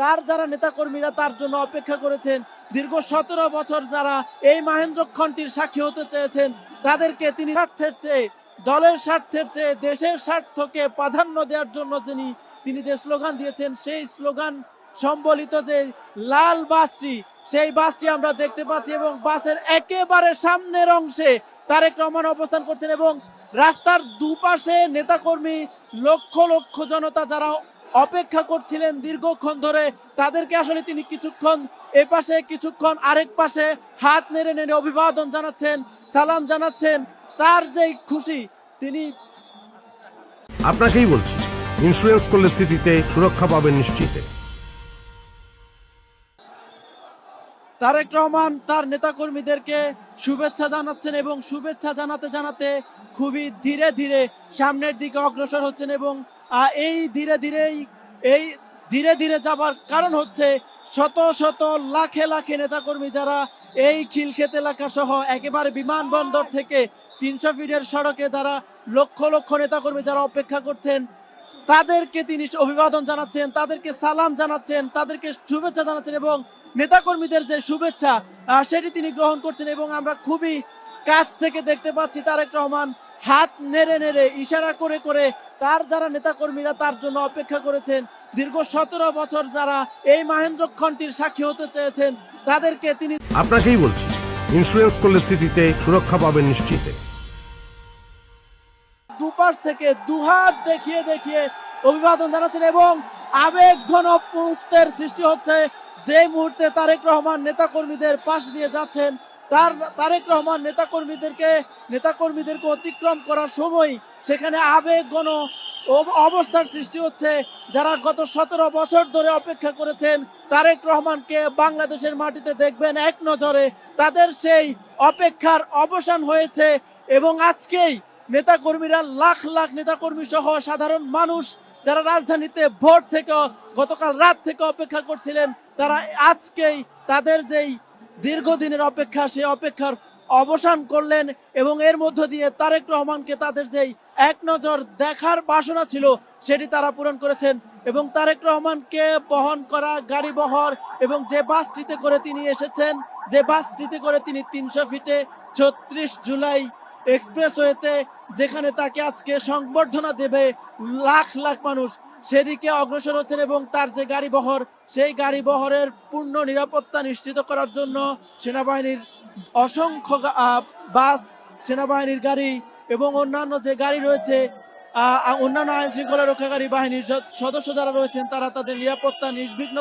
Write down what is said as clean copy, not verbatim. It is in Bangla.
তার যারা নেতাকর্মীরা তার জন্য অপেক্ষা করেছেন, দীর্ঘ ১৭ বছর যারা এই মাহেন্দ্রক্ষণটির সাক্ষী হতে চেয়েছেন, তাদেরকে তিনি স্বার্থের চেয়ে, দলের স্বার্থের চেয়ে দেশের স্বার্থকে প্রাধান্য দেওয়ার জন্য তিনি যে স্লোগান দিয়েছেন, সেই স্লোগান সম্বলিত যে লাল বাসটি, সেই বাসটি আমরা দেখতে পাচ্ছি এবং বাসের একেবারে সামনের অংশে তারেক রহমান অবস্থান করছেন এবং রাস্তার দুপাশে নেতাকর্মী, লক্ষ লক্ষ জনতা যারা অপেক্ষা করছিলেন দীর্ঘক্ষণ ধরে, তাদেরকে আসলে তিনি কিছুক্ষণ এ পাশে কিছুক্ষণ আরেক পাশে হাত নেড়ে নেড়ে অভিবাদন জানাচ্ছেন, সালাম জানাচ্ছেন। তার যেই খুশি, তিনি আপনাকেই বলছি, ইন্স্যুরেন্স করলে সিটিতে সুরক্ষা পাবেন নিশ্চিত। তারেক রহমান তার নেতাকর্মীদেরকে শুভেচ্ছা জানাচ্ছেন এবং শুভেচ্ছা জানাতে জানাতে খুবই ধীরে ধীরে সামনের দিকে অগ্রসর হচ্ছেন এবং এই ধীরে ধীরে যাবার কারণ হচ্ছে শত শত লাখে লাখে নেতাকর্মী যারা এই খিলক্ষেত এলাকা সহ একেবারে বিমানবন্দর থেকে ৩০০ ফিটের সড়কে দ্বারা লক্ষ লক্ষ নেতাকর্মী যারা অপেক্ষা করছেন, তাদেরকে তিনি অভিবাদন জানাচ্ছেন, তাদেরকে সালাম জানাচ্ছেন, তাদেরকে শুভেচ্ছা জানাচ্ছেন এবং নেতাকর্মীদের যে শুভেচ্ছা সেটি তিনি গ্রহণ করছেন এবং আমরা খুবই কাছ থেকে দেখতে পাচ্ছি তারেক রহমান হাত নেড়ে নেড়ে ইশারা করে করে তার যারা নেতাকর্মীরা তার জন্য অপেক্ষা করেছেন, দীর্ঘ ১৭ বছর যারা এই মাহেন্দ্রক্ষণটির সাক্ষী হতে চেয়েছেন, তাদেরকে তিনি আপনাকেই বলছি, ইন্স্যুরেন্স করলে সিটিতে সুরক্ষা পাবেন নিশ্চিত। দুপাশ থেকে দুহাত দেখিয়ে দেখিয়ে অভিবাদন জানাচ্ছেন এবং আবেগ ঘন মুহূর্তের সৃষ্টি হচ্ছে যে মুহূর্তে তারেক রহমান নেতাকর্মীদের পাশ দিয়ে যাচ্ছেন। তারেক রহমান নেতাকর্মীদেরকে অতিক্রম করার সময় সেখানে আবেগ ঘন অবস্থার সৃষ্টি হচ্ছে। যারা গত ১৭ বছর ধরে অপেক্ষা করেছেন তারেক রহমানকে বাংলাদেশের মাটিতে দেখবেন এক নজরে, তাদের সেই অপেক্ষার অবসান হয়েছে এবং আজকেই নেতাকর্মীরা, লাখ লাখ নেতাকর্মী সহ সাধারণ মানুষ যারা রাজধানীতে ভোর থেকে গতকাল রাত থেকে অপেক্ষা করছিলেন, তারা আজকেই তাদের যেই দীর্ঘদিনের অপেক্ষা, সেই অপেক্ষার অবসান করলেন এবং এর মধ্য দিয়ে তারেক রহমানকে তাদের যেই এক নজর দেখার বাসনা ছিল সেটি তারা পূরণ করেছেন এবং তারেক রহমানকে বহন করা গাড়ি বহর এবং যে বাসটিতে করে তিনি এসেছেন, যে বাসটিতে করে তিনি ৩০০ ফিটে ৩৬ জুলাই এক্সপ্রেসওয়েতে যেখানে তাকে আজকে সংবর্ধনা দেবে লাখ লাখ মানুষ, সেদিকে অগ্রসর হচ্ছেন এবং তার যে গাড়ি বহর, সেই গাড়ি বহরের পূর্ণ নিরাপত্তা নিশ্চিত করার জন্য সেনাবাহিনীর অসংখ্য বাস, সেনাবাহিনীর গাড়ি এবং অন্যান্য যে গাড়ি রয়েছে, অন্যান্য আইন শৃঙ্খলা রক্ষাকারী বাহিনীর সদস্য যারা রয়েছেন, তারা তাদের নিরাপত্তা নির্বিঘ্ন